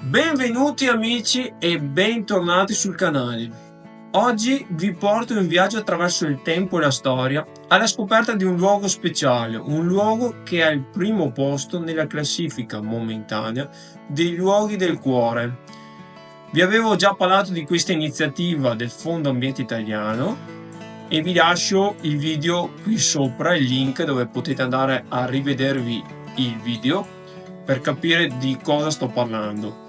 Benvenuti amici e bentornati sul canale. Oggi vi porto in viaggio attraverso il tempo e la storia alla scoperta di un luogo speciale, un luogo che ha il primo posto nella classifica momentanea dei luoghi del cuore. Vi avevo già parlato di questa iniziativa del Fondo Ambiente Italiano e vi lascio il video qui sopra, il link dove potete andare a rivedervi il video per capire di cosa sto parlando.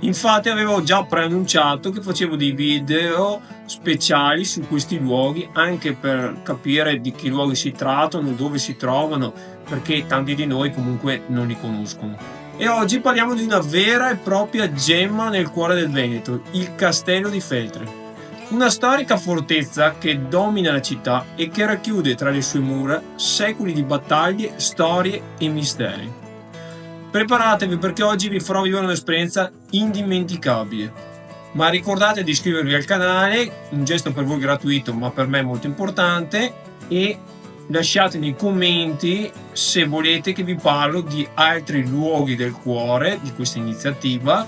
Infatti avevo già preannunciato che facevo dei video speciali su questi luoghi anche per capire di che luoghi si trattano, dove si trovano, perché tanti di noi comunque non li conoscono. E oggi parliamo di una vera e propria gemma nel cuore del Veneto, il Castello di Feltre. Una storica fortezza che domina la città e che racchiude tra le sue mura secoli di battaglie, storie e misteri. Preparatevi perché oggi vi farò vivere un'esperienza indimenticabile. Ma ricordate di iscrivervi al canale, un gesto per voi gratuito ma per me molto importante, e lasciate nei commenti se volete che vi parlo di altri luoghi del cuore di questa iniziativa,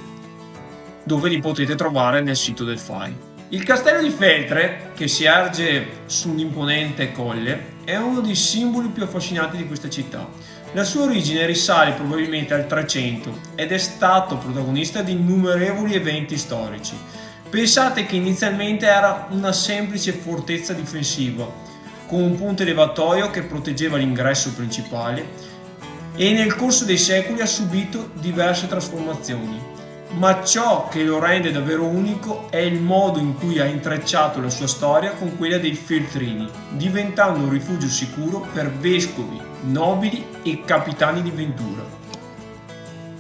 dove li potete trovare nel sito del FAI. Il Castello di Feltre, che si erge su un imponente colle, è uno dei simboli più affascinanti di questa città. La sua origine risale probabilmente al 300 ed è stato protagonista di innumerevoli eventi storici. Pensate che inizialmente era una semplice fortezza difensiva, con un punto elevatoio che proteggeva l'ingresso principale, e nel corso dei secoli ha subito diverse trasformazioni. Ma ciò che lo rende davvero unico è il modo in cui ha intrecciato la sua storia con quella dei Feltrini, diventando un rifugio sicuro per vescovi, nobili e capitani di ventura.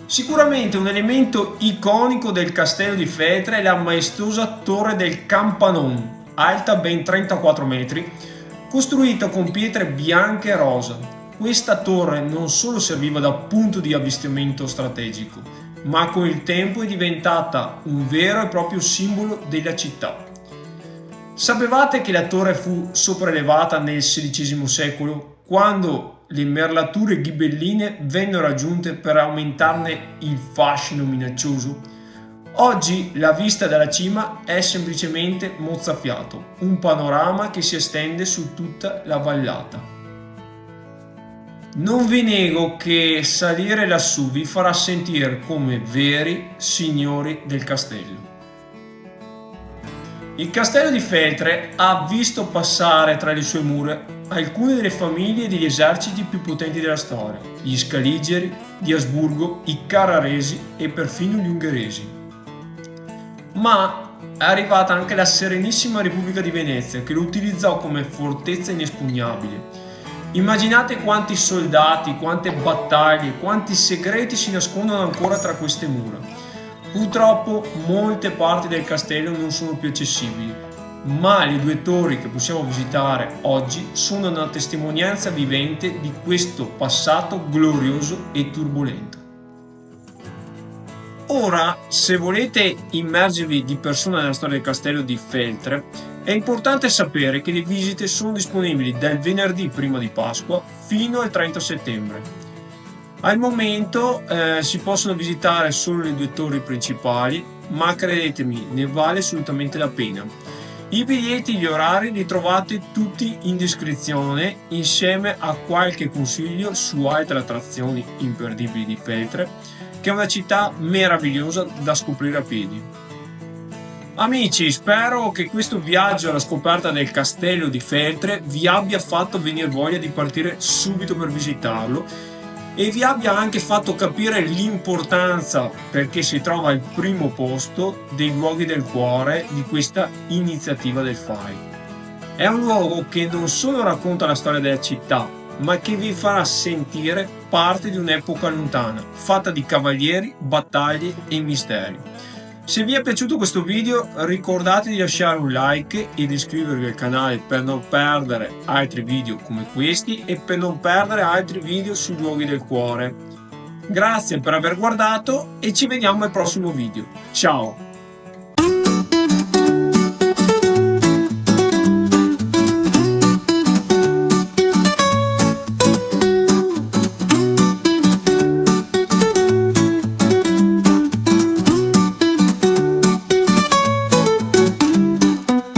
Sicuramente un elemento iconico del Castello di Feltre è la maestosa Torre del Campanon, alta ben 34 metri, costruita con pietre bianche e rosa. Questa torre non solo serviva da punto di avvistamento strategico, ma con il tempo è diventata un vero e proprio simbolo della città. Sapevate che la torre fu sopraelevata nel XVI secolo, quando le merlature ghibelline vennero aggiunte per aumentarne il fascino minaccioso? Oggi la vista dalla cima è semplicemente mozzafiato, un panorama che si estende su tutta la vallata. Non vi nego che salire lassù vi farà sentire come veri signori del castello. Il Castello di Feltre ha visto passare tra le sue mura alcune delle famiglie e degli eserciti più potenti della storia: gli Scaligeri, gli Asburgo, i Carraresi e perfino gli Ungheresi. Ma è arrivata anche la Serenissima Repubblica di Venezia, che lo utilizzò come fortezza inespugnabile. Immaginate quanti soldati, quante battaglie, quanti segreti si nascondono ancora tra queste mura. Purtroppo molte parti del castello non sono più accessibili, ma le due torri che possiamo visitare oggi sono una testimonianza vivente di questo passato glorioso e turbolento. Ora, se volete immergervi di persona nella storia del castello di Feltre, è importante sapere che le visite sono disponibili dal venerdì prima di Pasqua fino al 30 settembre. Al momento si possono visitare solo le due torri principali, ma credetemi, ne vale assolutamente la pena. I biglietti e gli orari li trovate tutti in descrizione, insieme a qualche consiglio su altre attrazioni imperdibili di Feltre, che è una città meravigliosa da scoprire a piedi. Amici, spero che questo viaggio alla scoperta del Castello di Feltre vi abbia fatto venire voglia di partire subito per visitarlo e vi abbia anche fatto capire l'importanza, perché si trova al primo posto, dei luoghi del cuore di questa iniziativa del FAI. È un luogo che non solo racconta la storia della città, ma che vi farà sentire parte di un'epoca lontana, fatta di cavalieri, battaglie e misteri. Se vi è piaciuto questo video, ricordate di lasciare un like e di iscrivervi al canale per non perdere altri video come questi e per non perdere altri video sui luoghi del cuore. Grazie per aver guardato e ci vediamo al prossimo video. Ciao!